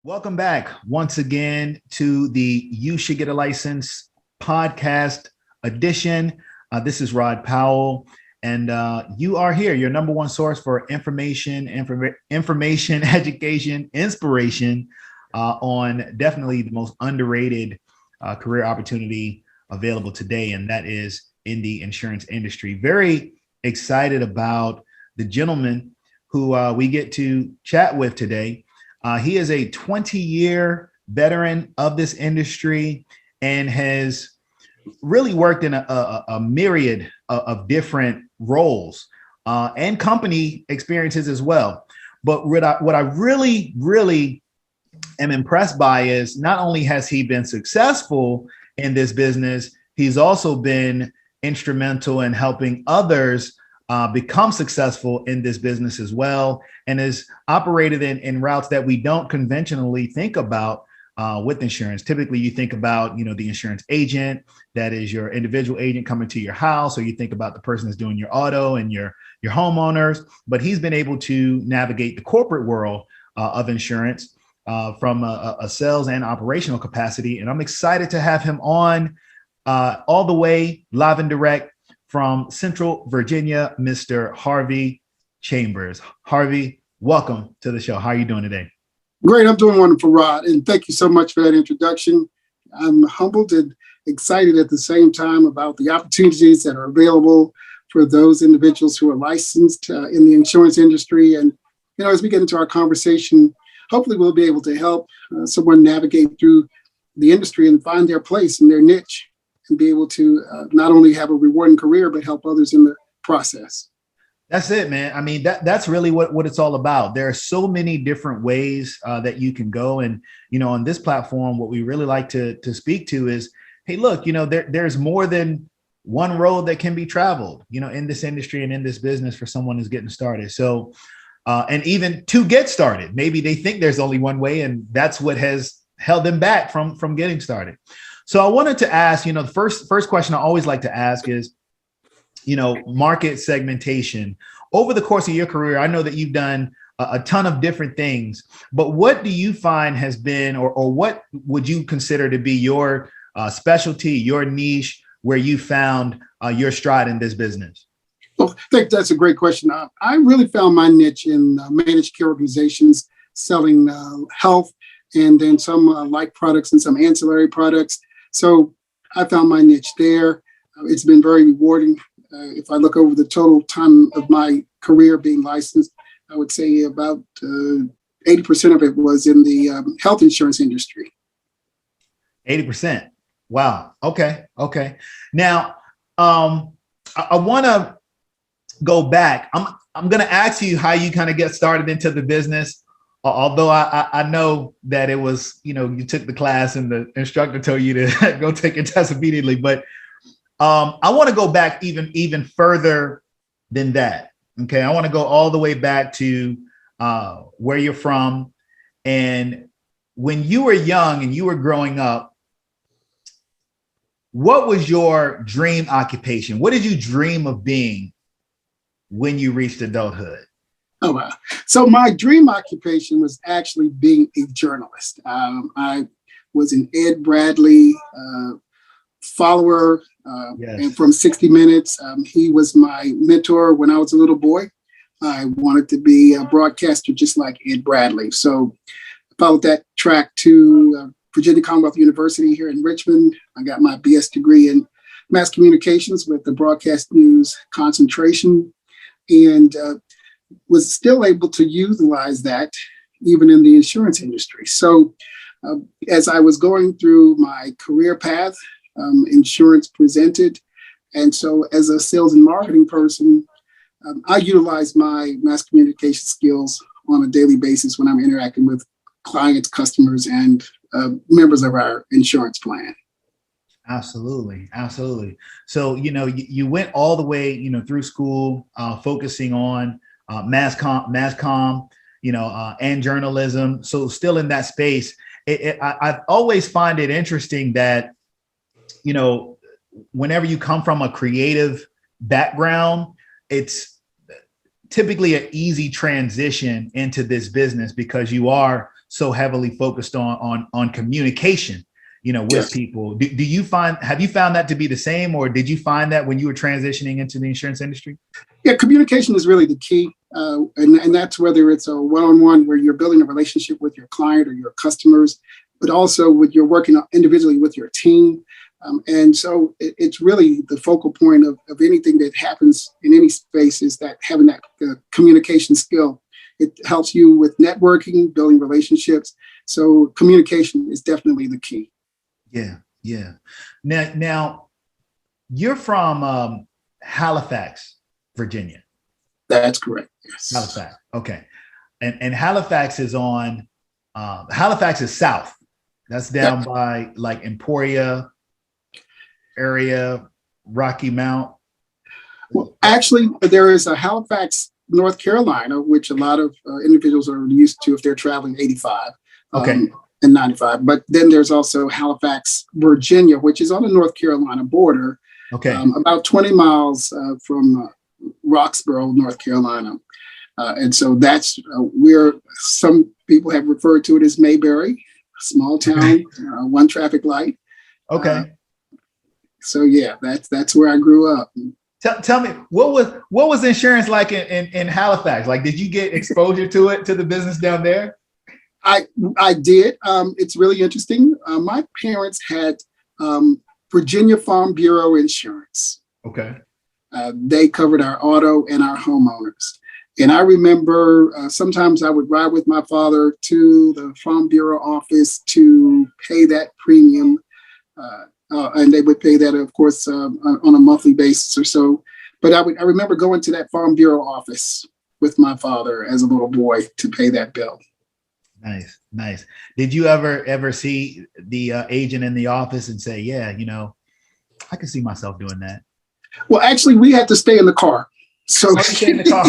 Welcome back once again to the You Should Get a License podcast edition. This is Rod Powell, and you are here, your number one source for information, education, inspiration on definitely the most underrated career opportunity available today, and that is in the insurance industry. Very excited about the gentleman who we get to chat with today. He is a 20-year veteran of this industry and has really worked in a myriad of different roles and company experiences as well. But what I really am impressed by is not only has he been successful in this business, he's also been instrumental in helping others become successful in this business as well, and is operated in routes that we don't conventionally think about with insurance. Typically, you think about, the insurance agent, that is your individual agent coming to your house, or you think about the person that's doing your auto and your homeowners. But he's been able to navigate the corporate world of insurance from a sales and operational capacity. And I'm excited to have him on all the way live and direct from Central Virginia, Mr. Harvey Chambers. Harvey, welcome to the show. How are you doing today? Great. I'm doing wonderful, Rod. And thank you so much for that introduction. I'm humbled and excited at the same time about the opportunities that are available for those individuals who are licensed in the insurance industry. And, as we get into our conversation, hopefully we'll be able to help someone navigate through the industry and find their place and their niche, and be able to not only have a rewarding career, but help others in the process. That's it, man. I mean, that's really what it's all about. There are so many different ways that you can go. And, on this platform, what we really like to speak to is, hey, look, there's more than one road that can be traveled, in this industry and in this business for someone who's getting started. So, and even to get started, maybe they think there's only one way, and that's what has held them back from getting started. So I wanted to ask, the first question I always like to ask is, market segmentation. Over the course of your career, I know that you've done a ton of different things, but what do you find has been, or what would you consider to be your specialty, your niche, where you found your stride in this business? Well, I think that's a great question. I really found my niche in managed care organizations selling health, and then some like products and some ancillary products. So I found my niche there. It's been very rewarding. If I look over the total time of my career being licensed, I would say about 80% of it was in the health insurance industry. 80%. Wow. Okay. Now, I want to go back. I'm going to ask you how you kind of get started into the business. Although I know that it was, you took the class and the instructor told you to go take a test immediately. But I want to go back even further than that. Okay. I want to go all the way back to where you're from. And when you were young and you were growing up, what was your dream occupation? What did you dream of being when you reached adulthood? Oh, wow. So my dream occupation was actually being a journalist. I was an Ed Bradley follower, Yes. and from 60 Minutes. He was my mentor when I was a little boy. I wanted to be a broadcaster just like Ed Bradley. So I followed that track to Virginia Commonwealth University here in Richmond. I got my BS degree in mass communications with the broadcast news concentration, and was still able to utilize that even in the insurance industry. So as I was going through my career path, insurance presented. And so as a sales and marketing person, I utilize my mass communication skills on a daily basis when I'm interacting with clients, customers, and members of our insurance plan. Absolutely. So, you went all the way, through school, focusing on mass comm, and journalism. So still in that space, I always find it interesting that, whenever you come from a creative background, it's typically an easy transition into this business because you are so heavily focused on communication, with Yes. people. Have you found that to be the same, or did you find that when you were transitioning into the insurance industry? Yeah, communication is really the key. And that's whether it's a one-on-one where you're building a relationship with your client or your customers, but also with you're working individually with your team. And so it's really the focal point of anything that happens in any space is that having that communication skill. It helps you with networking, building relationships. So communication is definitely the key. Yeah, yeah. Now you're from Halifax, Virginia. That's correct. Yes. Halifax. Okay. And Halifax is on, Halifax is south. That's down by like Emporia area, Rocky Mount. Well, actually, there is a Halifax, North Carolina, which a lot of individuals are used to if they're traveling 85 Okay. and 95. But then there's also Halifax, Virginia, which is on the North Carolina border, Okay. about 20 miles from Roxborough, North Carolina. And so that's where some people have referred to it as Mayberry, a small town, one traffic light. Okay. So yeah, that's where I grew up. Tell me, what was insurance like in Halifax? Like, did you get exposure to the business down there? I did. It's really interesting. My parents had Virginia Farm Bureau insurance. Okay. They covered our auto and our homeowners. And I remember sometimes I would ride with my father to the Farm Bureau office to pay that premium. And they would pay that, of course, on a monthly basis or so. But I remember going to that Farm Bureau office with my father as a little boy to pay that bill. Nice, nice. Did you ever see the agent in the office and say, yeah, I can see myself doing that? Well, actually, we had to stay in the car. So, stay in the car.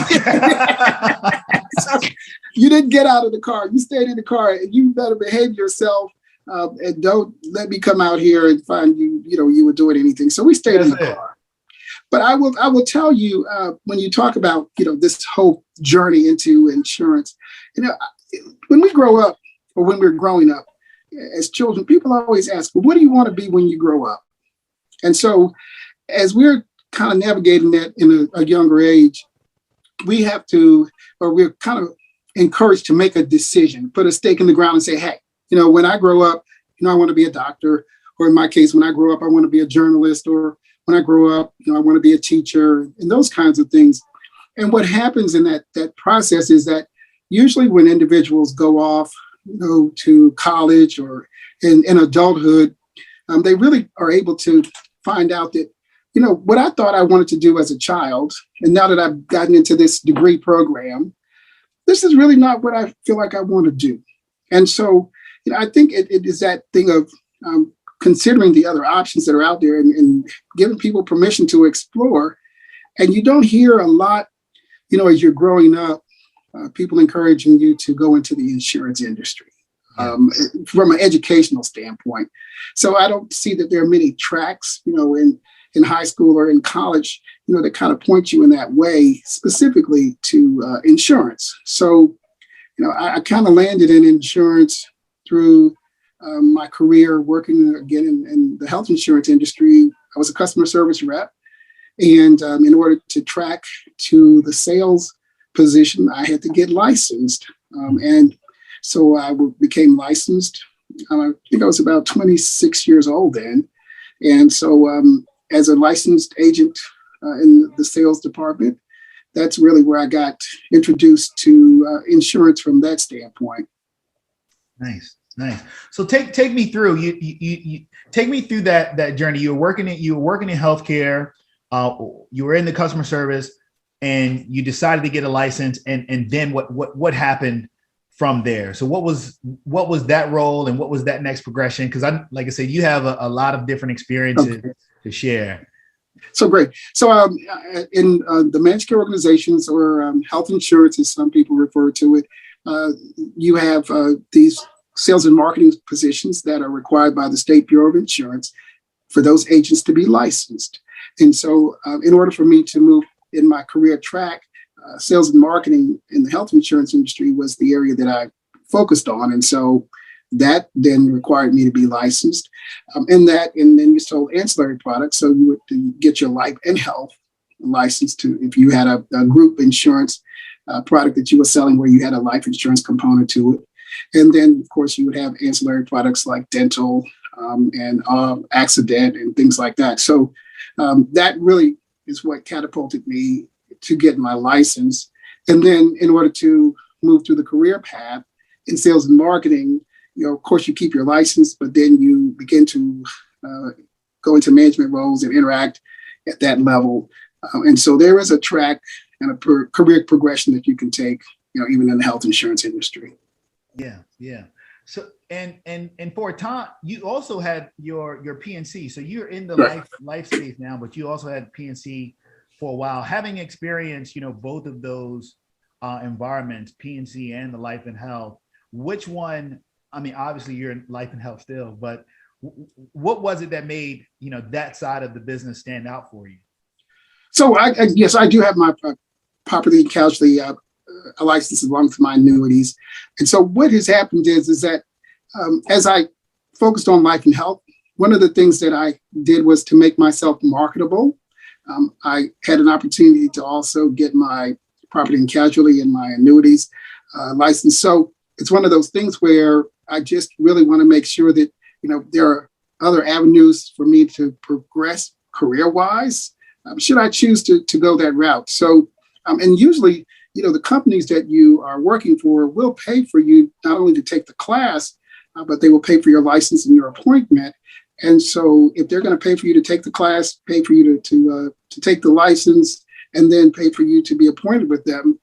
So you didn't get out of the car. You stayed in the car, and you better behave yourself. And don't let me come out here and find you were doing anything. So we stayed in the car. But I will tell you, when you talk about, this whole journey into insurance, when we grow up or when we're growing up as children, people always ask, well, what do you want to be when you grow up? And so as we're kind of navigating that in a younger age, we're kind of encouraged to make a decision, put a stake in the ground and say, hey, when I grow up, I want to be a doctor, or in my case, when I grow up, I want to be a journalist, or when I grow up, I want to be a teacher, and those kinds of things. And what happens in that process is that usually when individuals go off, to college or in adulthood, they really are able to find out that, what I thought I wanted to do as a child, and now that I've gotten into this degree program, this is really not what I feel like I want to do. And so, I think it is that thing of considering the other options that are out there and giving people permission to explore. And you don't hear a lot, as you're growing up, people encouraging you to go into the insurance industry from an educational standpoint. So I don't see that there are many tracks, in high school or in college, that kind of point you in that way, specifically to insurance. So, I kind of landed in insurance through my career working again in the health insurance industry. I was a customer service rep. And in order to track to the sales position, I had to get licensed. And so I became licensed. I think I was about 26 years old then. And so as a licensed agent in the sales department, that's really where I got introduced to insurance from that standpoint. Nice. So take me through. You take me through that journey. You were working in healthcare. You were in the customer service, and you decided to get a license. And then what happened from there? So what was that role, and what was that next progression? Because like I said, you have a lot of different experiences to share. So great. So in the managed care organizations, or health insurance, as some people refer to it, you have these sales and marketing positions that are required by the State Bureau of Insurance for those agents to be licensed. And so in order for me to move in my career track, sales and marketing in the health insurance industry was the area that I focused on. And so that then required me to be licensed. And then you sold ancillary products. So you would get your life and health license to, if you had a group insurance product that you were selling where you had a life insurance component to it. And then, of course, you would have ancillary products like dental and accident and things like that. So that really is what catapulted me to get my license. And then in order to move through the career path in sales and marketing, of course, you keep your license, but then you begin to go into management roles and interact at that level. And so there is a track and a career progression that you can take, even in the health insurance industry. Yeah. So and for a time, you also had your PNC. So you're in the life space now, but you also had PNC for a while. Having experienced, both of those environments, PNC and the life and health, which one? I mean, obviously you're in life and health still, but what was it that made that side of the business stand out for you? So yes, I do have my property and casualty a license along with my annuities. And so what has happened is that as I focused on life and health, one of the things that I did was to make myself marketable. I had an opportunity to also get my property and casualty and my annuities license. So it's one of those things where I just really want to make sure that, there are other avenues for me to progress career-wise, should I choose to go that route. So, and usually, the companies that you are working for will pay for you not only to take the class, but they will pay for your license and your appointment. And so if they're going to pay for you to take the class, pay for you to take the license, and then pay for you to be appointed with them,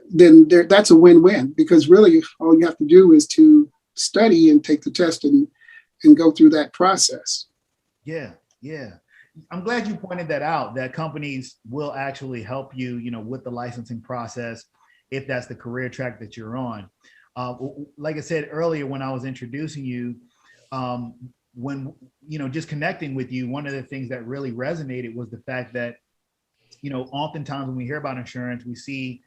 then that's a win-win, because really all you have to do is to study and take the test and go through that process. Yeah. I'm glad you pointed that out, that companies will actually help you, with the licensing process, if that's the career track that you're on. Like I said earlier, when I was introducing you, when, just connecting with you, one of the things that really resonated was the fact that, oftentimes when we hear about insurance, we see,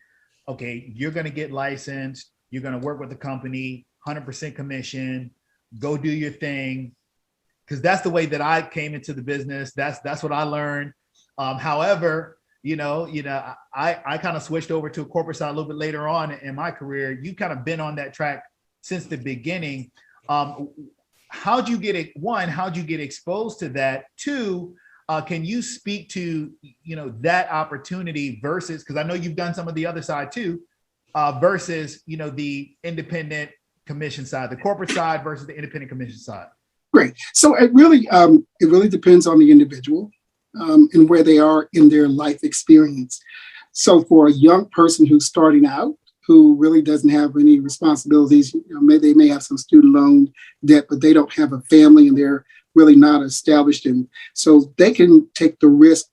okay, you're going to get licensed, you're going to work with the company, 100% commission, go do your thing. Because that's the way that I came into the business. That's what I learned. However, I kind of switched over to a corporate side a little bit later on in my career. You've kind of been on that track since the beginning. How'd you get it? One, how'd you get exposed to that? Two, can you speak to, that opportunity versus, because I know you've done some of the other side too, versus, the independent commission side, the corporate side versus the independent commission side? Great. So it really depends on the individual and where they are in their life experience. So for a young person who's starting out, who really doesn't have any responsibilities, they may have some student loan debt, but they don't have a family and they're really not established. And so they can take the risk,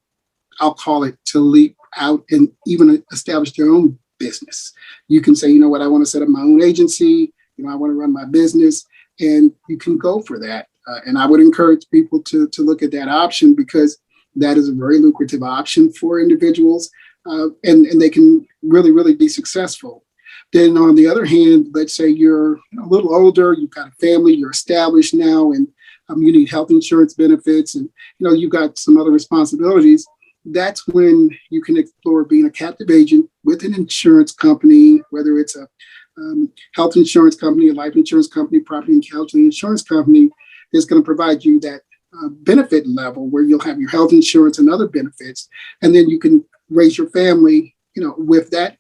I'll call it, to leap out and even establish their own business. You can say, I want to set up my own agency, I want to run my business, and you can go for that. And I would encourage people to look at that option, because that is a very lucrative option for individuals, and they can really, really be successful. Then on the other hand, let's say you're a little older, you've got a family, you're established now, and you need health insurance benefits, and you've got some other responsibilities. That's when you can explore being a captive agent with an insurance company, whether it's a health insurance company, a life insurance company, property and casualty insurance company, is going to provide you that benefit level where you'll have your health insurance and other benefits, and then you can raise your family, with that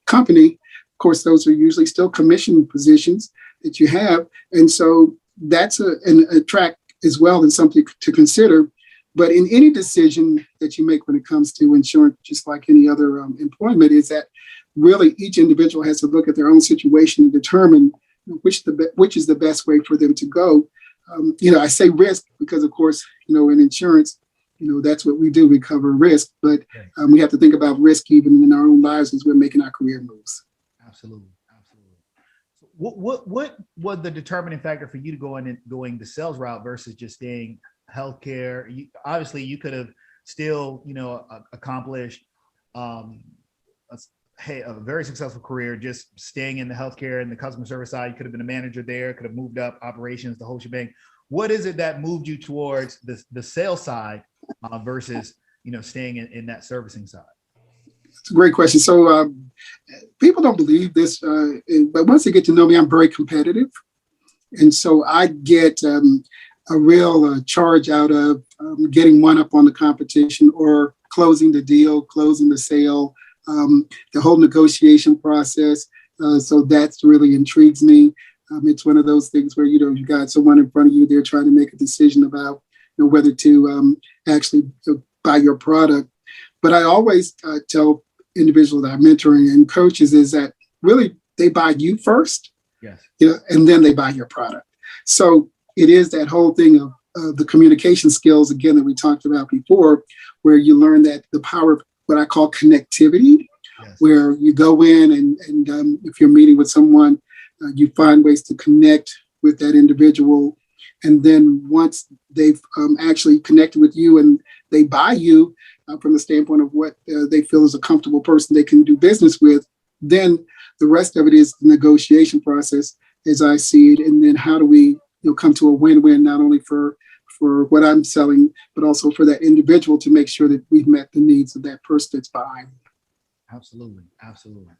company. Of course, those are usually still commission positions that you have, and so that's a track as well, and something to consider. But in any decision that you make when it comes to insurance, just like any other employment, is that really each individual has to look at their own situation and determine which is the best way for them to go. I say risk because, of course, in insurance, that's what we do. We cover risk, but we have to think about risk even in our own lives as we're making our career moves. Absolutely. So what was the determining factor for you to going the sales route versus just staying healthcare? Obviously, you could have still, accomplished a hey, a very successful career, just staying in the healthcare and the customer service side. You could have been a manager there, could have moved up operations, the whole shebang. What is it that moved you towards the sales side versus, staying in that servicing side? It's a great question. So people don't believe this, but once they get to know me, I'm very competitive. And so I get a real charge out of getting one up on the competition or closing the deal, closing the sale, the whole negotiation process. So that's really intrigues me. It's one of those things where, you got someone in front of you, they're trying to make a decision about whether to actually buy your product. But I always tell individuals that I'm mentoring and coaches is that really they buy you first, yes, and then they buy your product. So it is that whole thing of the communication skills, again, that we talked about before, where you learn that the power of what I call connectivity, yes, where you go in and if you're meeting with someone, you find ways to connect with that individual. And then once they've actually connected with you and they buy you from the standpoint of what they feel is a comfortable person they can do business with, then the rest of it is the negotiation process as I see it. And then how do we come to a win-win, not only for what I'm selling, but also for that individual to make sure that we've met the needs of that person that's buying. Absolutely. Absolutely.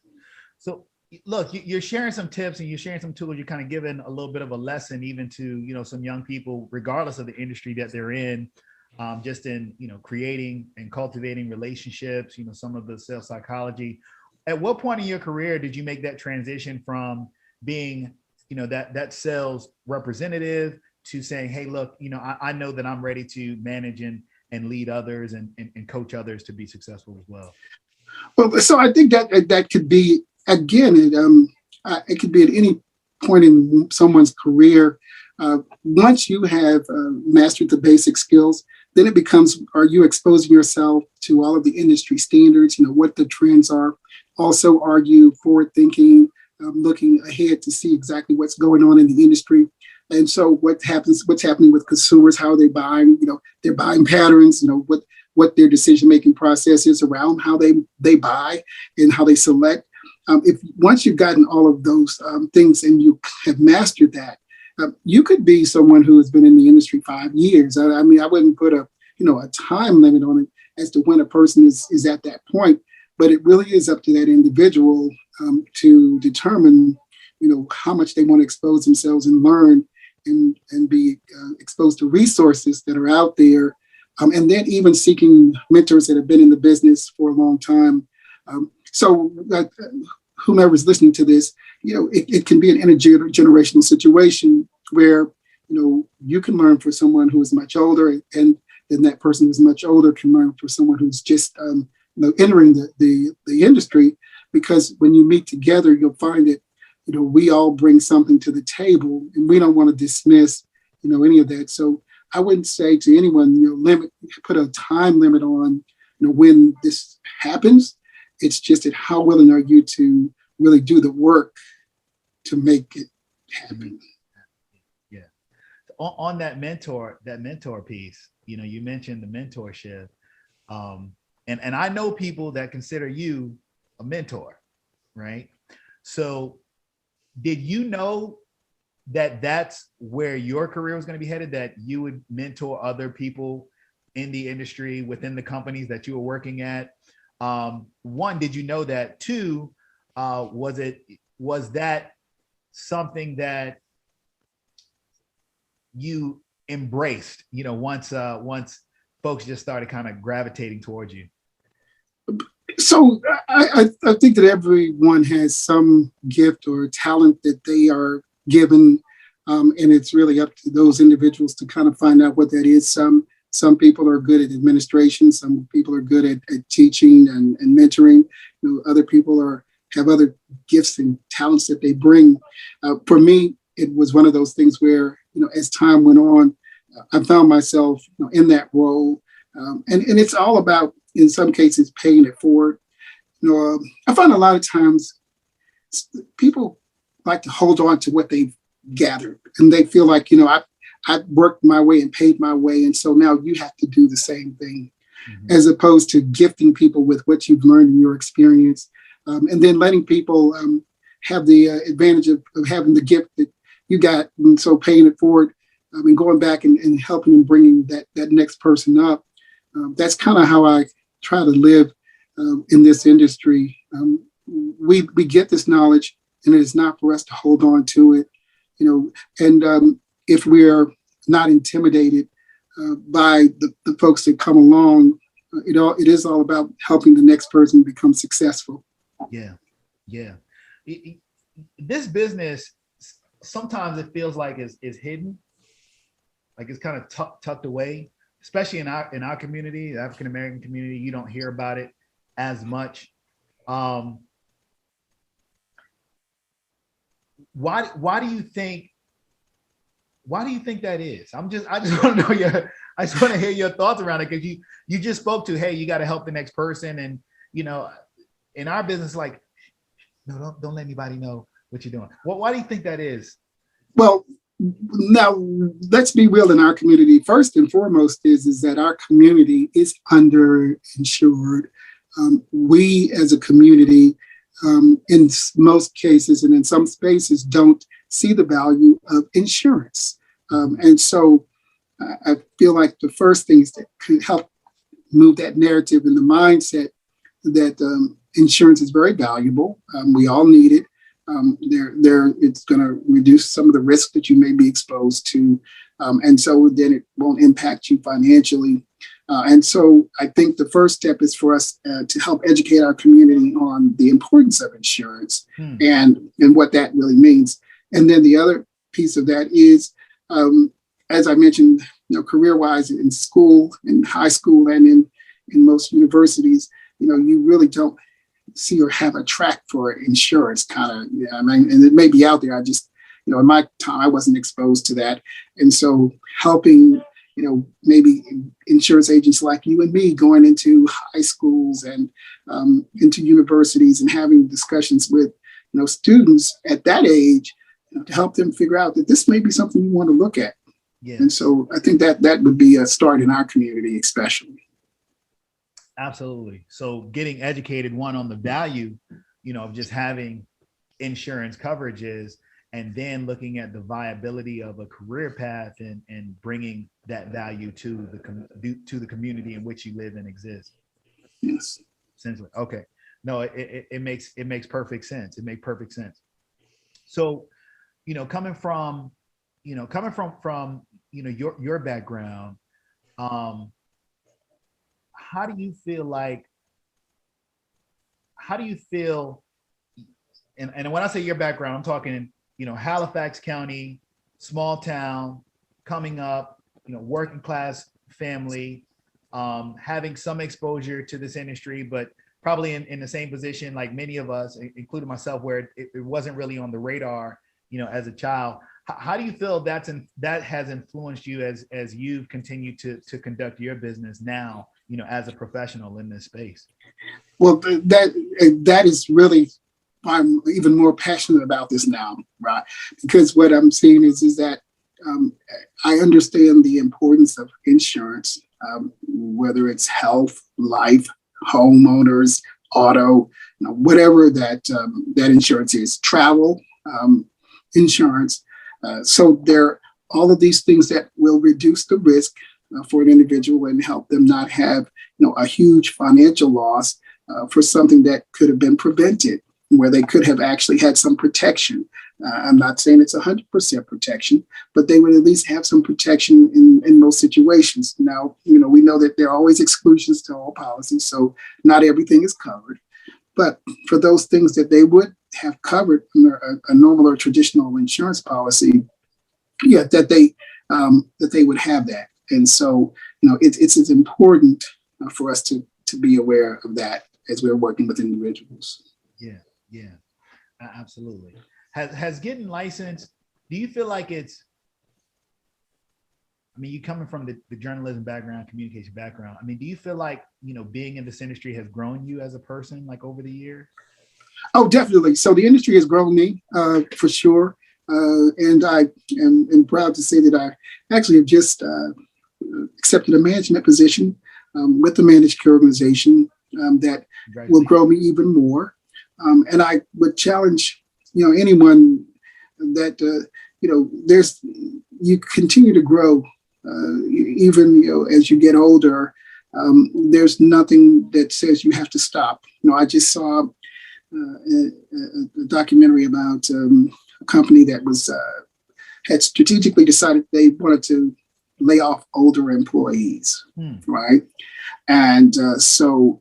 So look, you're sharing some tips and you're sharing some tools. You're kind of giving a little bit of a lesson even to, some young people, regardless of the industry that they're in, just in, creating and cultivating relationships, some of the sales psychology. At what point in your career did you make that transition from being, that sales representative to saying, hey, look, I know that I'm ready to manage and lead others and coach others to be successful as well? Well, so I think that could be, again, it could be at any point in someone's career. Once you have mastered the basic skills, then it becomes, are you exposing yourself to all of the industry standards, what the trends are? Also, are you forward thinking, looking ahead to see exactly what's going on in the industry? And so what's happening with consumers, how are they buying, their buying patterns, what their decision-making process is around how they buy and how they select. If once you've gotten all of those things and you have mastered that, you could be someone who has been in the industry 5 years. I mean, I wouldn't put a time limit on it as to when a person is at that point, but it really is up to that individual to determine, how much they want to expose themselves and learn and be exposed to resources that are out there. And then even seeking mentors that have been in the business for a long time. So whomever's listening to this, it can be an intergenerational situation where, you can learn from someone who is much older, and then that person who's much older can learn from someone who's just entering the industry. Because when you meet together, you'll find that, we all bring something to the table, and we don't want to dismiss, any of that. So I wouldn't say to anyone, put a time limit on, when this happens. It's just that how willing are you to really do the work to make it happen? Yeah. On that mentor piece, you mentioned the mentorship, and I know people that consider you a mentor, right? So did you know that that's where your career was going to be headed, that you would mentor other people in the industry within the companies that you were working at? One, did you know that? Two, was that something that you embraced, once folks just started kind of gravitating towards you? So I think that everyone has some gift or talent that they are given, and it's really up to those individuals to kind of find out what that is. Some people are good at administration. Some people are good at teaching and mentoring. Other people have other gifts and talents that they bring. For me, it was one of those things where, as time went on, I found myself in that role. And it's all about, in some cases, paying it forward. I find a lot of times people like to hold on to what they've gathered, and they feel like, I worked my way and paid my way, and so now you have to do the same thing, as opposed to gifting people with what you've learned in your experience. and then letting people have the advantage of having the gift that you got, and so paying it forward, and going back and helping and bringing that next person up. That's kind of how I try to live in this industry. We get this knowledge, and it is not for us to hold on to it, and if we're not intimidated by the folks that come along, it is all about helping the next person become successful. Yeah. This business, sometimes it feels like is hidden, like it's kind of tucked away, especially in our community, the African American community. You don't hear about it as much. Why do you think that is? I just want to know I just want to hear your thoughts around it, because you just spoke to, hey, you got to help the next person, and in our business, like, no, don't let anybody know what you're doing. Why do you think that is? Well, now let's be real. In our community, first and foremost is that our community is underinsured. We as a community, in most cases and in some spaces, don't see the value of insurance. And so I feel like the first things that could help move that narrative and the mindset that insurance is very valuable. We all need it. It's going to reduce some of the risk that you may be exposed to. And so then it won't impact you financially. And so I think the first step is for us to help educate our community on the importance of insurance and what that really means. And then the other piece of that is, as I mentioned, career-wise in school, in high school, and in most universities, you really don't see or have a track for insurance, kind of. And it may be out there. I just, in my time, I wasn't exposed to that. And so helping, maybe insurance agents like you and me going into high schools and into universities and having discussions with, students at that age, to help them figure out that this may be something you want to look at. Yeah. And so I think that would be a start in our community, especially. Absolutely. So getting educated, one, on the value, of just having insurance coverages, and then looking at the viability of a career path and bringing that value to the community in which you live and exist. Yes. Essentially. Okay. No, it makes perfect sense. It makes perfect sense. So, coming from your background, how do you feel, and when I say your background, I'm talking, Halifax County, small town, coming up, working class family, having some exposure to this industry, but probably in the same position like many of us, including myself, where it wasn't really on the radar, as a child. How do you feel that has influenced you as you've continued to conduct your business now, as a professional in this space? Well, that is really why I'm even more passionate about this now, right? Because what I'm seeing is that I understand the importance of insurance, whether it's health, life, homeowners, auto, whatever that insurance is, travel insurance. So there are all of these things that will reduce the risk for an individual and help them not have, a huge financial loss for something that could have been prevented, where they could have actually had some protection. I'm not saying it's 100% protection, but they would at least have some protection in most situations. Now, we know that there are always exclusions to all policies, so not everything is covered. But for those things that they would have covered under a normal or traditional insurance policy, that they would have that. And so, it's as important for us to be aware of that as we're working with individuals. Yeah, absolutely. Has getting licensed, do you feel like it's, you coming from the journalism background, communication background, do you feel like, being in this industry has grown you as a person, like, over the years? Oh, definitely. So the industry has grown me, for sure. And I am proud to say that I actually have just accepted a management position with the managed care organization that will grow me even more. And I would challenge, anyone that, you continue to grow, even, as you get older. There's nothing that says you have to stop. I just saw a documentary about a company that had strategically decided they wanted to lay off older employees, right? And so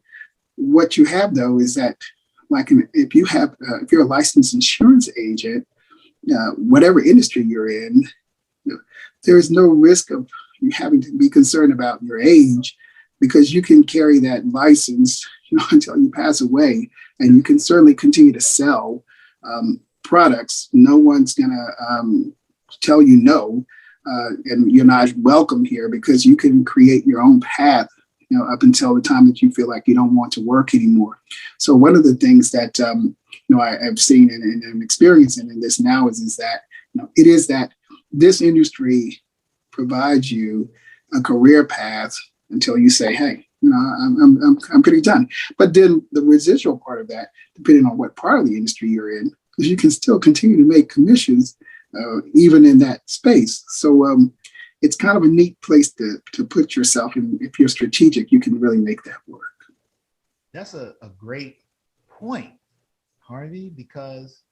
what you have though is that, like, if you're a licensed insurance agent, whatever industry you're in, there is no risk of you having to be concerned about your age, because you can carry that license, until you pass away, and you can certainly continue to sell products. No one's gonna tell you no, and you're not welcome here, because you can create your own path, up until the time that you feel like you don't want to work anymore. So one of the things that I've seen and I'm experiencing in this now is that it is that this industry provides you a career path until you say, hey, I'm pretty done. But then the residual part of that, depending on what part of the industry you're in, because you can still continue to make commissions even in that space. So it's kind of a neat place to put yourself in. If you're strategic, you can really make that work. That's a great point, Harvey, because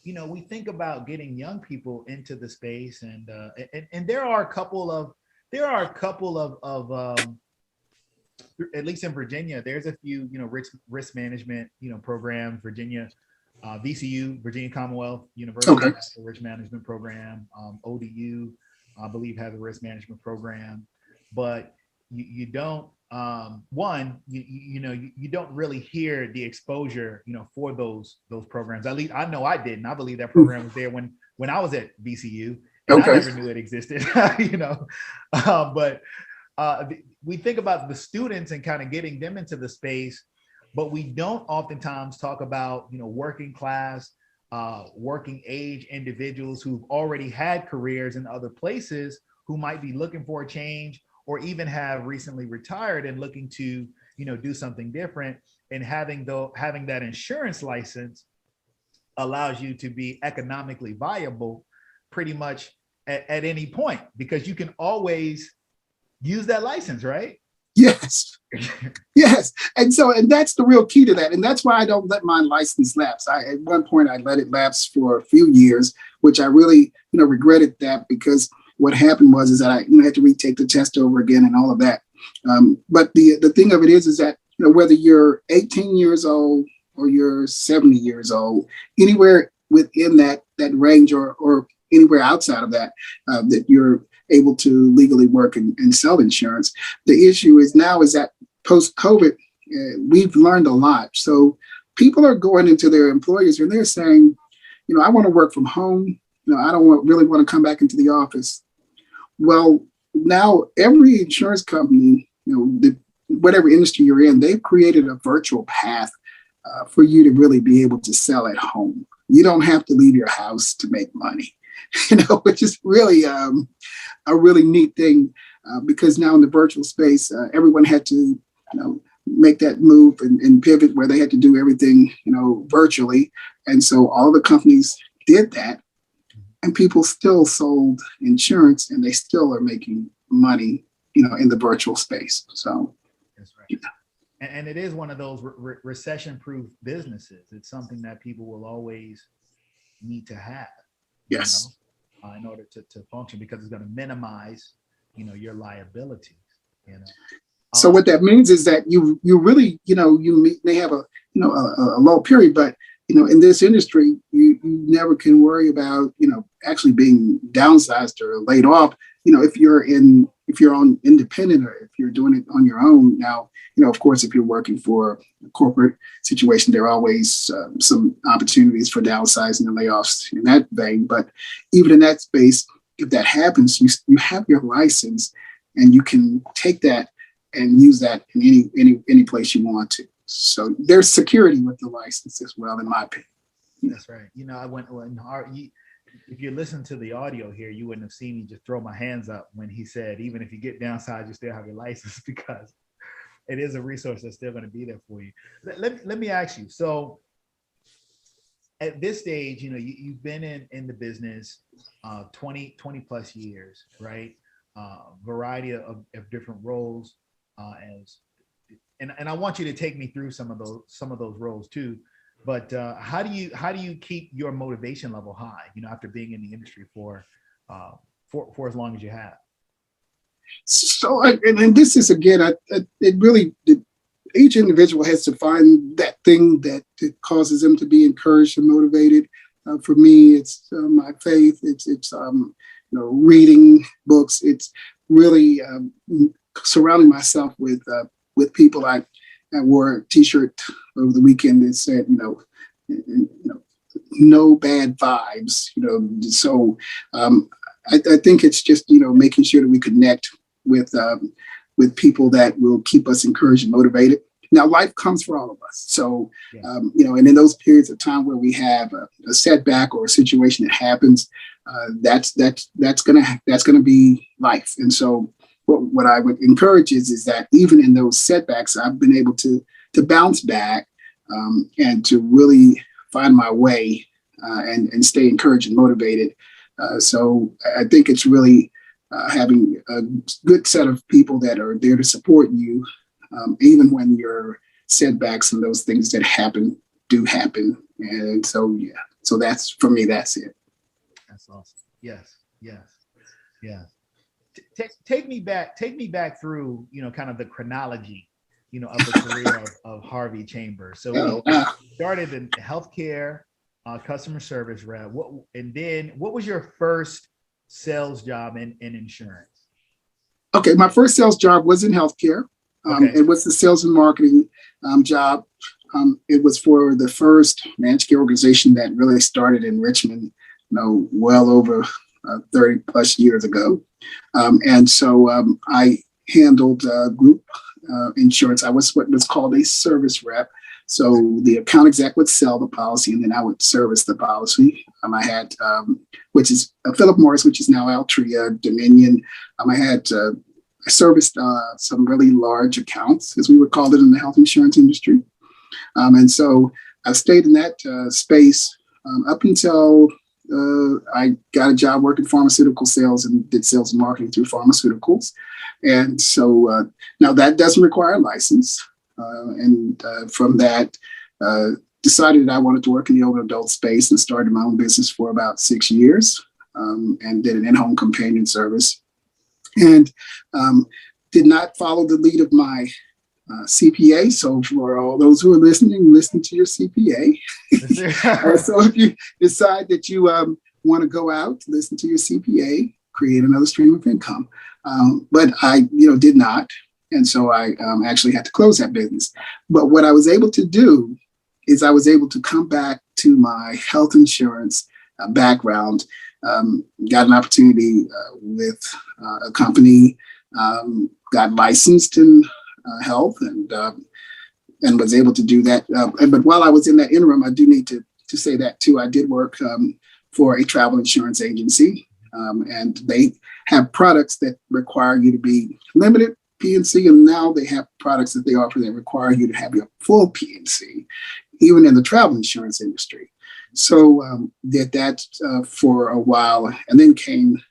we think about getting young people into the space, and there are a couple of at least in Virginia, there's a few risk management programs. Virginia, VCU, Virginia Commonwealth University, Okay. has a risk management program. ODU, I believe, has a risk management program, but you don't you don't really hear the exposure for those programs. At least I know I didn't. I believe that program was there when I was at VCU, and Okay. I never knew it existed. But we think about the students and kind of getting them into the space, but we don't oftentimes talk about working class, working age individuals who've already had careers in other places, who might be looking for a change, or even have recently retired and looking to do something different. And having that insurance license allows you to be economically viable pretty much at any point, because you can always use that license, right? Yes. Yes. And that's the real key to that. And that's why I don't let my license lapse. At one point I let it lapse for a few years, which I really, regretted that, because what happened was that I had to retake the test over again and all of that. But the thing of it is that, whether you're 18 years old or you're 70 years old, anywhere within that range, or anywhere outside of that, that you're able to legally work and sell insurance. The issue is that post-COVID, we've learned a lot. So people are going into their employers and they're saying, I want to work from home. I don't really want to come back into the office. Well, now every insurance company, whatever industry you're in, they've created a virtual path for you to really be able to sell at home. You don't have to leave your house to make money, which is really a really neat thing, because now in the virtual space, everyone had to, make that move and pivot where they had to do everything, virtually. And so all the companies did that, and people still sold insurance, and they still are making money, in the virtual space. So that's right. And it is one of those recession-proof businesses. It's something that people will always need to have. Yes. In order to function, because it's going to minimize, your liabilities. So what that means is that you really, you may have a low period, but in this industry, you never can worry about actually being downsized or laid off. If you're on independent, or if you're doing it on your own. Now, of course, if you're working for a corporate situation, there are always some opportunities for downsizing and layoffs in that vein. But even in that space, if that happens, you have your license, and you can take that and use that in any place you want to. So there's security with the license as well, in my opinion. That's right. I went if you listen to the audio here, you wouldn't have seen me just throw my hands up when he said, even if you get downside, you still have your license, because it is a resource that's still going to be there for you. Let me ask you. So at this stage, you've been in the business 20 plus years, right? Variety of different roles, as and I want you to take me through some of those roles too. But how do you keep your motivation level high? After being in the industry for as long as you have. So, and this is again, it really, each individual has to find that thing that causes them to be encouraged and motivated. For me, it's my faith. It's reading books. It's really surrounding myself with people. I wore a T-shirt over the weekend that said, no bad vibes. So I think it's just making sure that we connect with people that will keep us encouraged and motivated. Now, life comes for all of us. So, Yeah. And in those periods of time where we have a setback or a situation that happens, that's gonna be life. And so, what I would encourage is that even in those setbacks, I've been able to bounce back and to really find my way and stay encouraged and motivated. So I think it's really having a good set of people that are there to support you, even when your setbacks and those things that do happen. And so, yeah, so that's, for me, that's it. That's awesome. Yes, yes, yes. Take me back through, kind of the chronology, of the career of Harvey Chambers. So we started in healthcare, customer service rep. And then what was your first sales job in insurance? Okay, my first sales job was in healthcare. Okay. It was the sales and marketing job. It was for the first managed care organization that really started in Richmond, well over 30 plus years ago. And so I handled group insurance. I was what was called a service rep. So the account exec would sell the policy, and then I would service the policy. I had, which is Philip Morris, which is now Altria, Dominion. I serviced some really large accounts, as we would call it in the health insurance industry. And so I stayed in that space up until I got a job working pharmaceutical sales and did sales and marketing through pharmaceuticals. And so now that doesn't require a license. And from that, decided that I wanted to work in the older adult space and started my own business for about 6 years and did an in-home companion service. And did not follow the lead of my CPA. So for all those who are listening, listen to your CPA. So if you decide that you want to go out, listen to your CPA, create another stream of income. But I, did not. And so I actually had to close that business. But what I was able to do is I was able to come back to my health insurance background, got an opportunity with a company, got licensed in health and was able to do that. But while I was in that interim, I do need to say that too. I did work for a travel insurance agency, and they have products that require you to be limited P&C, and now they have products that they offer that require you to have your full P&C, even in the travel insurance industry. So did that for a while, and then came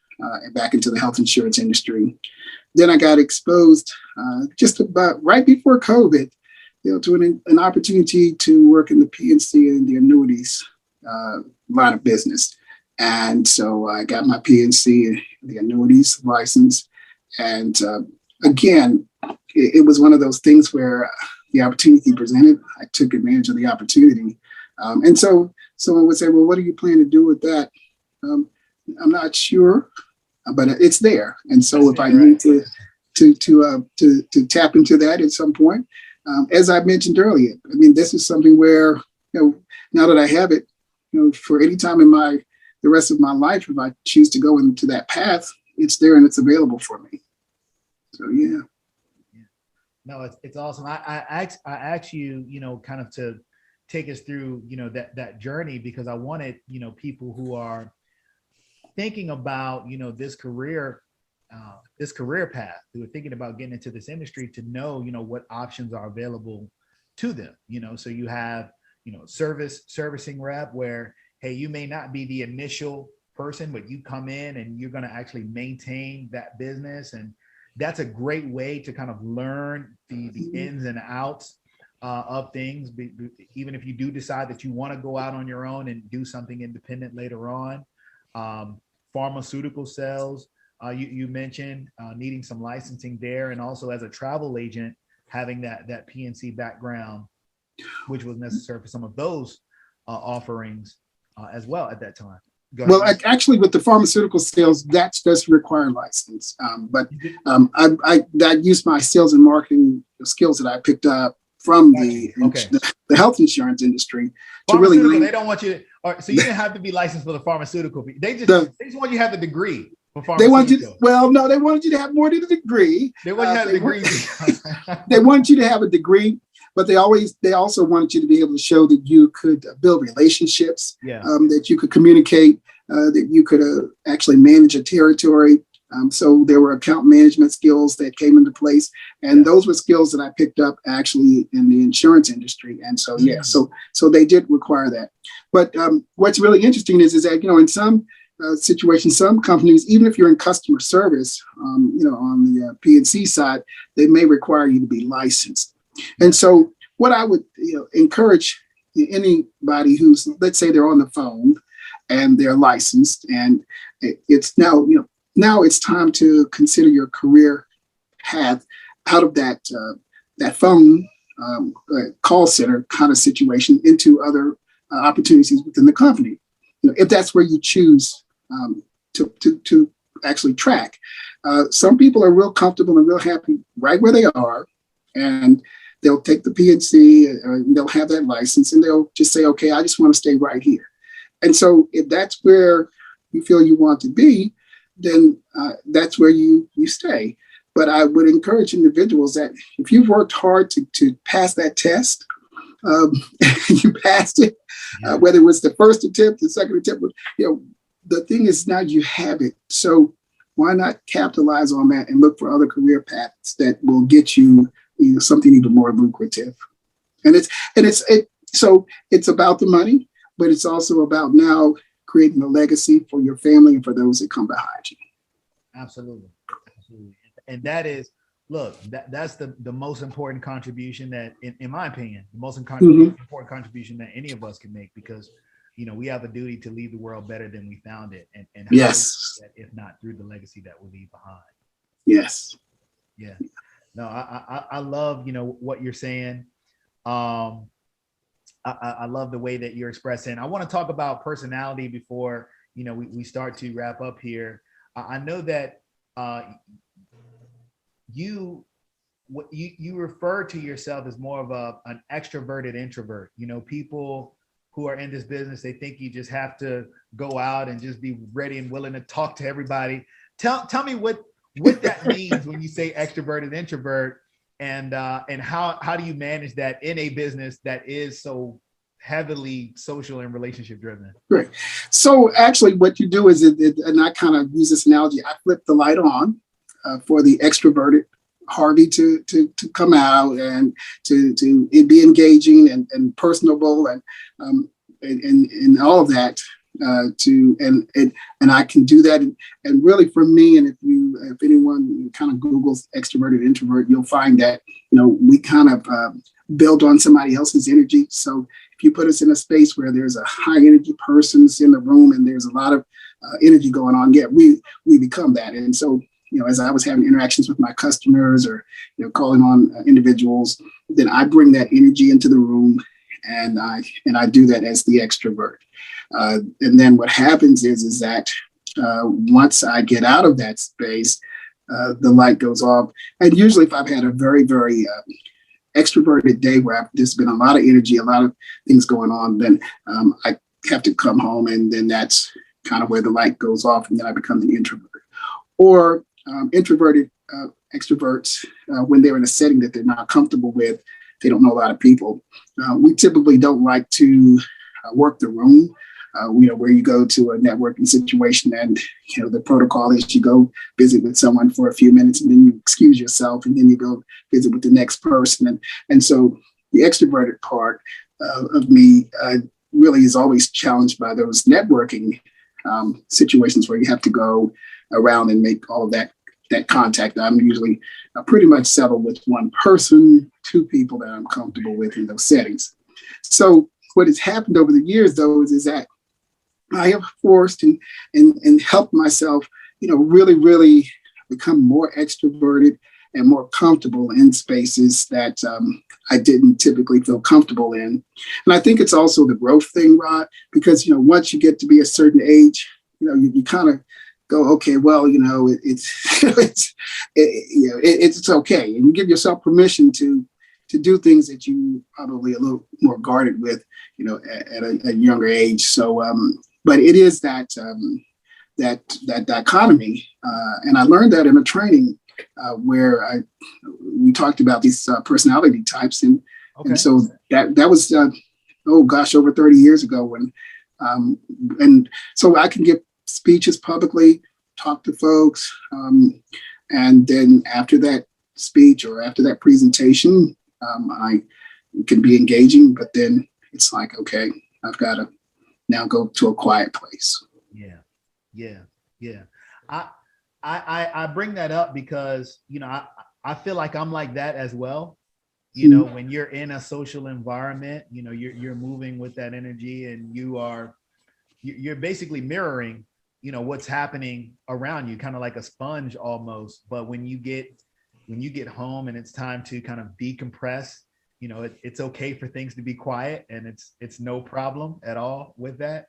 back into the health insurance industry. Then I got exposed just about right before COVID, to an opportunity to work in the P&C and the annuities line of business. And so I got my P&C, the annuities license. And again, it was one of those things where the opportunity presented, I took advantage of the opportunity. And so someone would say, well, what do you plan to do with that? I'm not sure, but it's there. And so if I need to tap into that at some point, as I mentioned earlier, I mean, this is something where, now that I have it, for any time in the rest of my life, if I choose to go into that path, it's there and it's available for me. So, yeah. No, it's awesome. I asked you, kind of to take us through, that journey, because I wanted, people who are thinking about, this career path, who are thinking about getting into this industry, to know, what options are available to them. So you have, servicing rep, where, hey, you may not be the initial person, but you come in and you're going to actually maintain that business. And that's a great way to kind of learn the ins and outs of things, even if you do decide that you want to go out on your own and do something independent later on. Pharmaceutical sales, you mentioned needing some licensing there, and also as a travel agent, having that PNC background, which was necessary for some of those offerings as well at that time. Well, actually, with the pharmaceutical sales, that does require license. But I used my sales and marketing skills that I picked up from the health insurance industry to really. They don't want you to, so you didn't have to be licensed for the pharmaceutical. They just want you to have the degree. They want you. Well, no, they wanted you to have more than a degrry. They want you to have a degree. They want you to have a degree, but they also wanted you to be able to show that you could build relationships, that you could communicate, that you could actually manage a territory. So there were account management skills that came into place, and those were skills that I picked up actually in the insurance industry. And so so they did require that. But what's really interesting is that in some situations, some companies, even if you're in customer service, on the PNC side, they may require you to be licensed. And so what I would encourage anybody who's, let's say they're on the phone and they're licensed, and it's now it's time to consider your career path out of that phone call center kind of situation into other opportunities within the company. If that's where you choose to actually track. Some people are real comfortable and real happy right where they are, and they'll take the PNC and they'll have that license, and they'll just say, okay, I just want to stay right here. And so if that's where you feel you want to be, then that's where you stay. But I would encourage individuals that if you've worked hard to pass that test, you passed it, whether it was the first attempt, the second attempt, the thing is now you have it. So why not capitalize on that and look for other career paths that will get you, something even more lucrative. And it's about the money, but it's also about now creating a legacy for your family and for those that come behind you. Absolutely. And that is, look, that's the most important contribution that, in my opinion, the most important contribution that any of us can make, because we have a duty to leave the world better than we found it, and yes, that, if not through the legacy that we leave behind. Yes. Yeah. No, I love what you're saying. I love the way that you're expressing. I want to talk about personality before we start to wrap up here. I know that you refer to yourself as more of an extroverted introvert. People who are in this business, they think you just have to go out and just be ready and willing to talk to everybody. Tell me what that means when you say extroverted introvert, and how do you manage that in a business that is so heavily social and relationship driven? Great. So actually what you do is, and I kind of use this analogy, I flip the light on for the extroverted Harvey to come out and to be engaging and personable and all of that, and I can do that, and really for me, and if anyone kind of Googles extroverted introvert, you'll find that we kind of build on somebody else's energy. So if you put us in a space where there's a high energy person in the room and there's a lot of energy going on, we become that. And so as I was having interactions with my customers or calling on individuals, then I bring that energy into the room, and I do that as the extrovert. And then what happens is that once I get out of that space, the light goes off. And usually if I've had a very, very extroverted day where there's been a lot of energy, a lot of things going on, then I have to come home, and then that's kind of where the light goes off, and then I become the introvert. Or introverted extroverts, when they're in a setting that they're not comfortable with, they don't know a lot of people. We typically don't like to work the room. Where you go to a networking situation, and the protocol is you go visit with someone for a few minutes, and then you excuse yourself, and then you go visit with the next person. And so the extroverted part, of me really is always challenged by those networking situations where you have to go around and make all of that contact. I'm usually pretty much settled with one person, two people that I'm comfortable with in those settings. So what has happened over the years, though, is that I have forced and helped myself, really, really become more extroverted and more comfortable in spaces that I didn't typically feel comfortable in. And I think it's also the growth thing, Rod, because, once you get to be a certain age, you kind of go, okay, well, it's okay. And you give yourself permission to do things that you probably a little more guarded with, at a younger age. So, but it is that dichotomy. And I learned that in a training where we talked about these personality types. And so that was, over 30 years ago when, and so I can give speeches publicly, talk to folks. And then after that speech or after that presentation, I can be engaging, but then it's like, okay, I've got to now go to a quiet place. Yeah. I bring that up because, I feel like I'm like that as well. When you're in a social environment, you're moving with that energy and you're basically mirroring, what's happening around you, kind of like a sponge almost. But when you get home and it's time to kind of decompress, it's okay for things to be quiet, and it's no problem at all with that,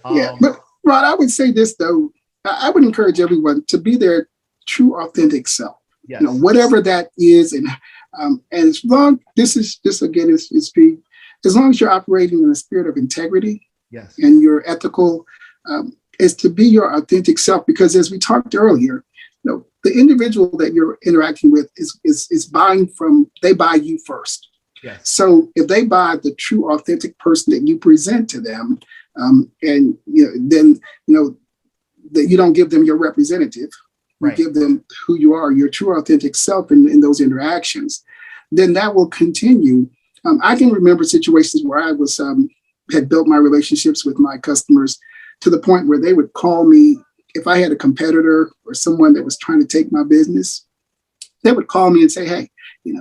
But Rod, I would say this though, I would encourage everyone to be their true, authentic self. Yes. Whatever that is, and as long as long as you're operating in a spirit of integrity, yes, and you're ethical, is to be your authentic self. Because as we talked earlier, the individual that you're interacting with is buying they buy you first. yes. So if they buy the true, authentic person that you present to them, and then that you don't give them your representative, Right. you give them who you are, your true, authentic self in those interactions, then that will continue. I can remember situations where I was had built my relationships with my customers to the point where they would call me if I had a competitor or someone that was trying to take my business. They would call me and say, hey,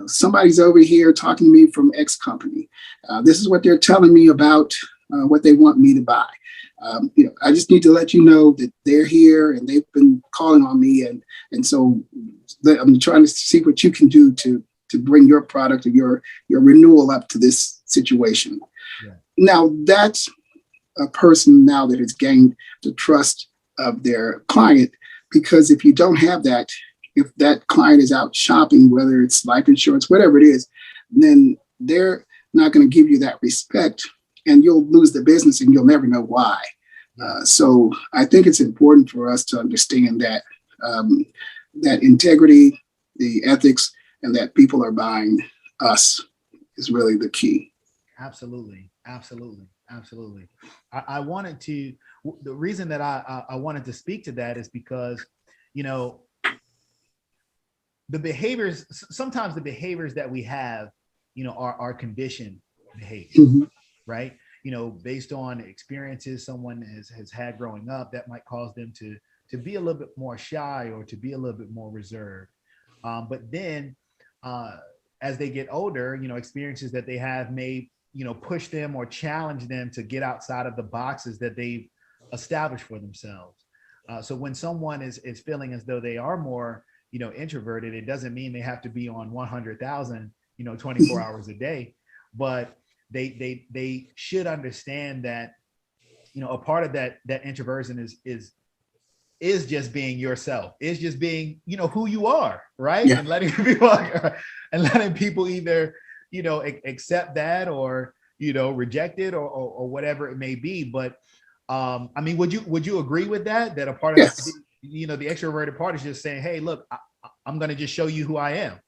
somebody's over here talking to me from X company. This is what they're telling me about what they want me to buy. I just need to let you know that they're here and they've been calling on me. And so I'm trying to see what you can do to bring your product or your renewal up to this situation. Yeah. Now, that's a person now that has gained the trust of their client, because if you don't have that, if that client is out shopping, whether it's life insurance, whatever it is, then they're not going to give you that respect, and you'll lose the business and you'll never know why. So I think it's important for us to understand that that integrity, the ethics, and that people are buying us is really the key. Absolutely. I wanted to, the reason that I wanted to speak to that is because, sometimes the behaviors that we have, are conditioned behaviors, Mm-hmm. right? Based on experiences someone has had growing up that might cause them to be a little bit more shy or to be a little bit more reserved. But then as they get older, experiences that they have may, push them or challenge them to get outside of the boxes that they've established for themselves. So when someone is feeling as though they are more, introverted, it doesn't mean they have to be on 100,000, 24 hours a day, but they should understand that, a part of that introversion is just being yourself, is just being, who you are, right? Yeah. And letting people either, accept that or, reject it or whatever it may be. But would you agree with that a part of Yes. the extroverted part is just saying, hey, look, I'm going to just show you who I am.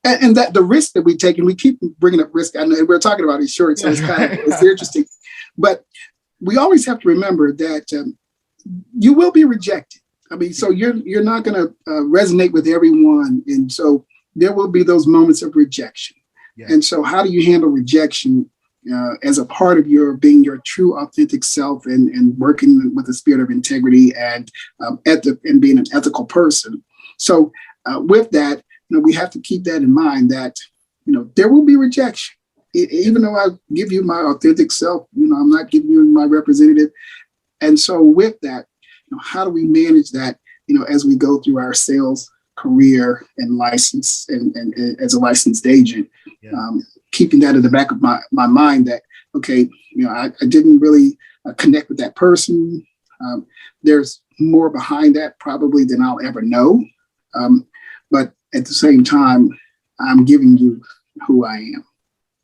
And that the risk that we take, and we keep bringing up risk, and we're talking about insurance, so it's interesting. But we always have to remember that you will be rejected. So you're not going to resonate with everyone, and so there will be those moments of rejection. Yeah. And so how do you handle rejection as a part of your being your true authentic self and working with the spirit of integrity and and being an ethical person? So with that, we have to keep that in mind that, there will be rejection. Even though I give you my authentic self, I'm not giving you my representative. And so with that, how do we manage that, as we go through our sales career and license and as a licensed agent, Yeah. Keeping that in the back of my mind that, okay, I didn't really connect with that person. There's more behind that probably than I'll ever know. But at the same time, I'm giving you who I am.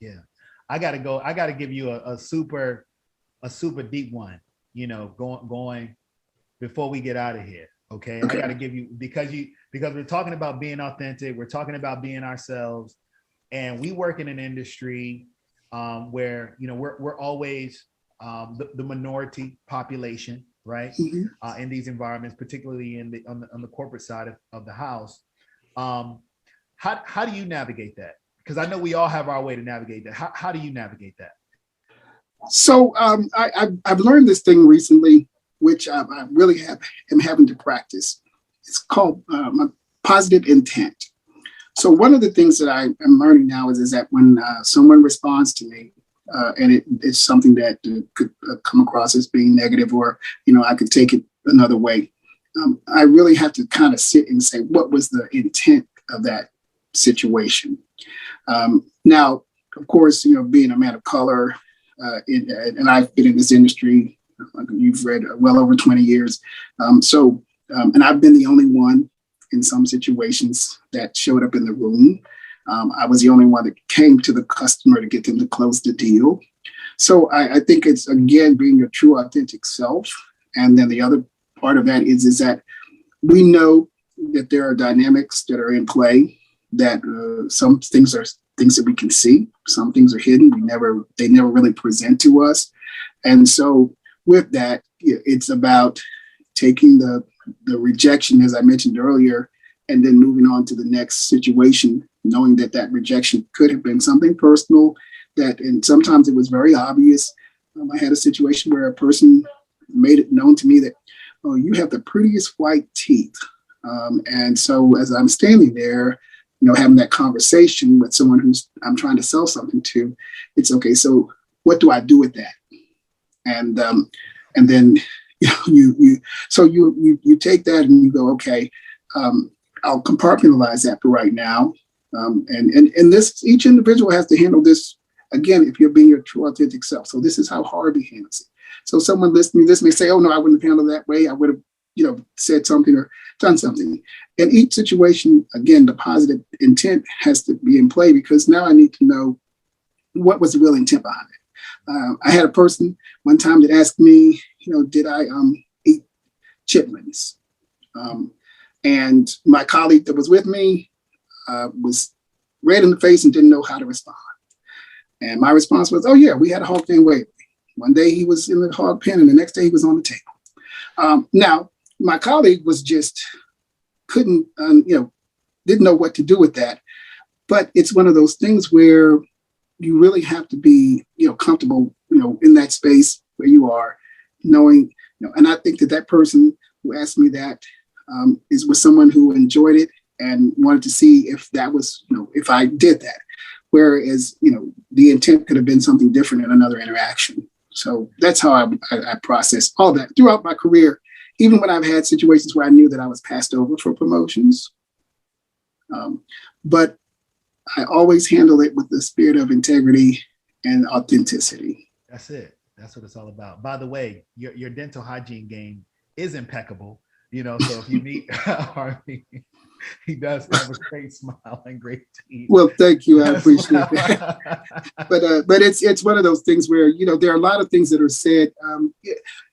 Yeah. I got to give you a super deep one, going before we get out of here. Okay. I got to give you, because we're talking about being authentic. We're talking about being ourselves, and we work in an industry where, we're always the minority population, right? Mm-hmm. In these environments, particularly on the corporate side of the house. How do you navigate that? Because I know we all have our way to navigate that. How do you navigate that? So I've learned this thing recently, which I really am having to practice. It's called positive intent. So one of the things that I am learning now is that when someone responds to me, and it's something that could come across as being negative, or I could take it another way, I really have to kind of sit and say, what was the intent of that situation? Now, of course, being a man of color, and I've been in this industry, you've read, well over 20 years. And I've been the only one in some situations that showed up in the room. I was the only one that came to the customer to get them to close the deal. So I think it's, again, being your true authentic self. And then the other part of that is that we know that there are dynamics that are in play, that some things are things that we can see, some things are hidden. They never really present to us. And so with that, it's about taking the rejection, as I mentioned earlier, and then moving on to the next situation, knowing that rejection could have been something personal, and sometimes it was very obvious. I had a situation where a person made it known to me that, oh, you have the prettiest white teeth. And so as I'm standing there, having that conversation with someone who's I'm trying to sell something to, it's okay. So what do I do with that? And then you take that and you go, okay, I'll compartmentalize that for right now. And this, each individual has to handle this, again, if you're being your true authentic self. So this is how Harvey handles it. So someone listening to this may say, oh no, I wouldn't have handled that way. I would have, said something or done something. In each situation, again, the positive intent has to be in play, because now I need to know what was the real intent behind it. I had a person one time that asked me, did I eat chitlins? And my colleague that was with me was red in the face and didn't know how to respond. And my response was, oh yeah, we had a hog pen waiting. One day he was in the hog pen and the next day he was on the table. Now, my colleague was just didn't know what to do with that. But it's one of those things where you really have to be, comfortable, in that space where you are, knowing, and I think that person who asked me that was someone who enjoyed it and wanted to see if that was, if I did that. Whereas, the intent could have been something different in another interaction. So that's how I process all that throughout my career, even when I've had situations where I knew that I was passed over for promotions. But I always handle it with the spirit of integrity and authenticity. That's it. That's what it's all about. By the way, your dental hygiene game is impeccable. So if you meet Harvey, he does have a great smile and great teeth. Well, thank you. I appreciate that. But it's one of those things where, there are a lot of things that are said.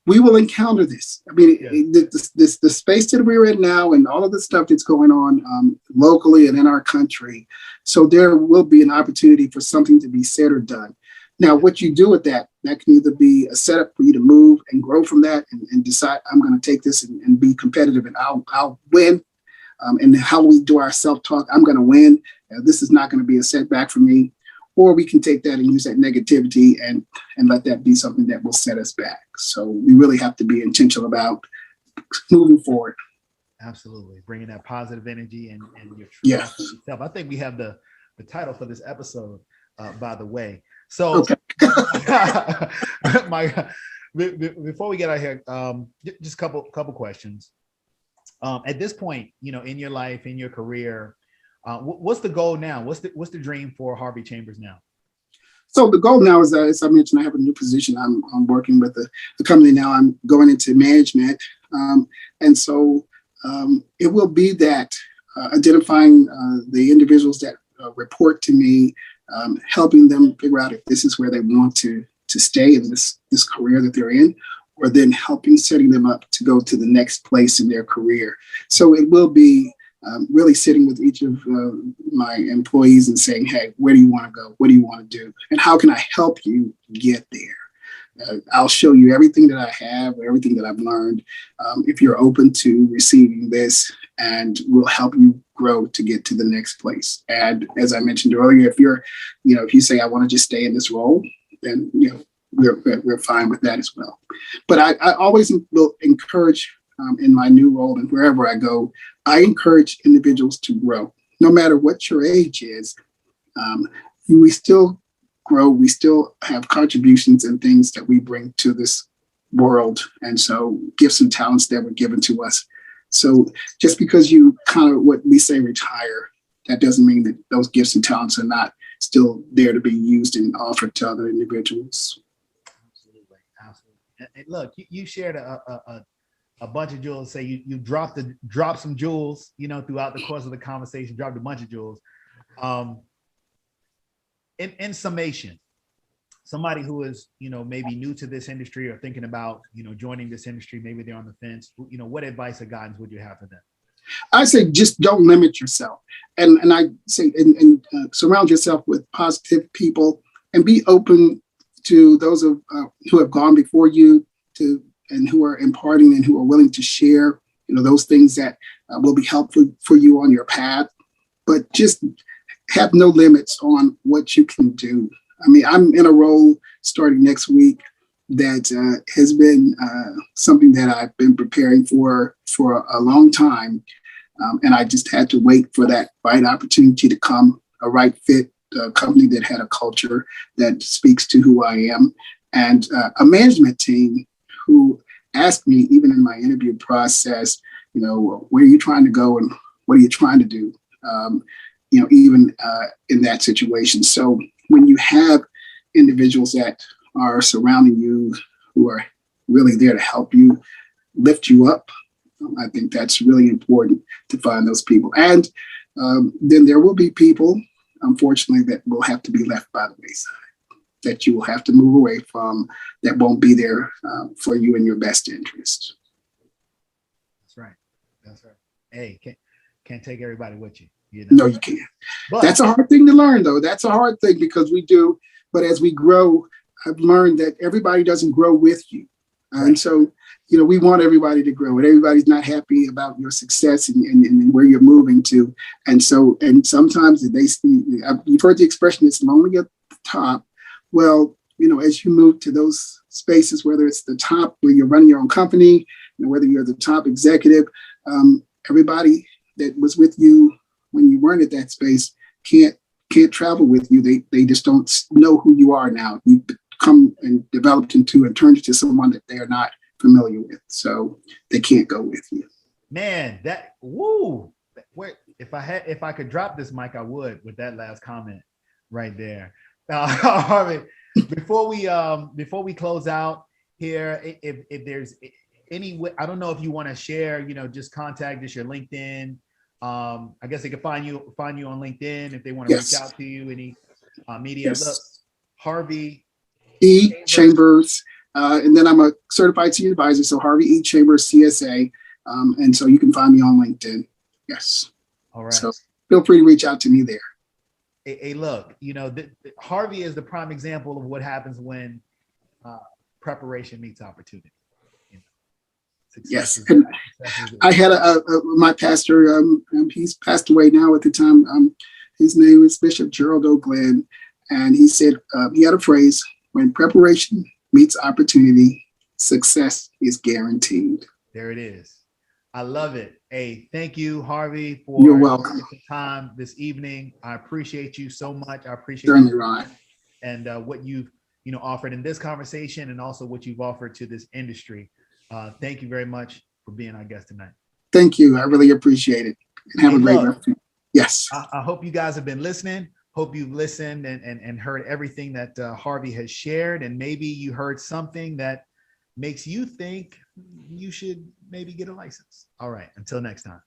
We will encounter this. I mean, the space that we're in now and all of the stuff that's going on locally and in our country. So there will be an opportunity for something to be said or done. Now, what you do with that can either be a setup for you to move and grow from that and decide, I'm going to take this and be competitive and I'll win. And how we do our self-talk, I'm going to win. This is not going to be a setback for me. or we can take that and use that negativity and let that be something that will set us back. So we really have to be intentional about moving forward. Absolutely. Bringing that positive energy and your true Yeah. self. I think we have the title for this episode, by the way. So Okay. before we get out here, just a couple questions. At this point, in your life, in your career, what's the goal now? What's the dream for Harvey Chambers now? So the goal now is, as I mentioned, I have a new position. I'm working with the company now. I'm going into management. And so it will be that identifying the individuals that report to me, helping them figure out if this is where they want to stay in this career that they're in, or then helping setting them up to go to the next place in their career. So it will be really sitting with each of my employees and saying, hey, where do you want to go? What do you want to do? And how can I help you get there? I'll show you everything that I have, everything that I've learned. If you're open to receiving this, and we'll help you grow to get to the next place. And as I mentioned earlier, if you say, I want to just stay in this role, then, we're fine with that as well. But I always will encourage in my new role and wherever I go, I encourage individuals to grow, no matter what your age is. We still grow. We still have contributions and things that we bring to this world. And so gifts and talents that were given to us. So just because you kind of, what we say, retire, that doesn't mean that those gifts and talents are not still there to be used and offered to other individuals. Absolutely. And look, you shared a bunch of jewels. Say you dropped some jewels, throughout the course of the conversation, dropped a bunch of jewels. In summation, somebody who is, maybe new to this industry or thinking about, joining this industry, maybe they're on the fence, what advice or guidance would you have for them? I say, just don't limit yourself. And I say, and surround yourself with positive people and be open to those who have gone before you and who are imparting and who are willing to share, those things that will be helpful for you on your path. But just have no limits on what you can do. I mean, I'm in a role starting next week that has been something that I've been preparing for a long time. And I just had to wait for that right opportunity to come, a right fit, a company that had a culture that speaks to who I am, and a management team who asked me, even in my interview process, where are you trying to go and what are you trying to do? Even in that situation. So when you have individuals that are surrounding you who are really there to help you, lift you up, I think that's really important to find those people. And then there will be people, unfortunately, that will have to be left by the wayside, that you will have to move away from, that won't be there for you in your best interest. That's right. Hey, can't take everybody with you. No, you can't. But that's a hard thing to learn, though. That's a hard thing because we do. But as we grow, I've learned that everybody doesn't grow with you. Right. And so, we want everybody to grow, and everybody's not happy about your success and where you're moving to. And so, and sometimes you've heard the expression, it's lonely at the top. Well, as you move to those spaces, whether it's the top where you're running your own company, whether you're the top executive, everybody that was with you when you weren't at that space can't travel with you. They just don't know who you are now. You've come and developed into and turned into someone that they are not familiar with. So they can't go with you. Man, if I could drop this mic, I would, with that last comment right there. Harvey, before we close out here, if there's any, I don't know if you want to share, just contact us, your LinkedIn. I guess they can find you on LinkedIn if they want to reach out to you. Any media? Yes. Look, Harvey E. Chambers, and then I'm a certified senior advisor, so Harvey E. Chambers, CSA, and so you can find me on LinkedIn. Yes. All right. So feel free to reach out to me there. Hey, look, Harvey is the prime example of what happens when preparation meets opportunity. Yes, and I had my pastor. He's passed away now. At the time, his name is Bishop Gerald O'Glenn, And he said, he had a phrase, when preparation meets opportunity, success is guaranteed. There it is. I love it. Hey, thank you, Harvey, You're for welcome. the time this evening. I appreciate you so much. I appreciate Certainly, Ryan. and what you've offered in this conversation, and also what you've offered to this industry. Thank you very much for being our guest tonight. Thank you. I really appreciate it. And have a great rest. Yes. I hope you guys have been listening. Hope you've listened and heard everything that Harvey has shared, and maybe you heard something that makes you think you should maybe get a license. All right. Until next time.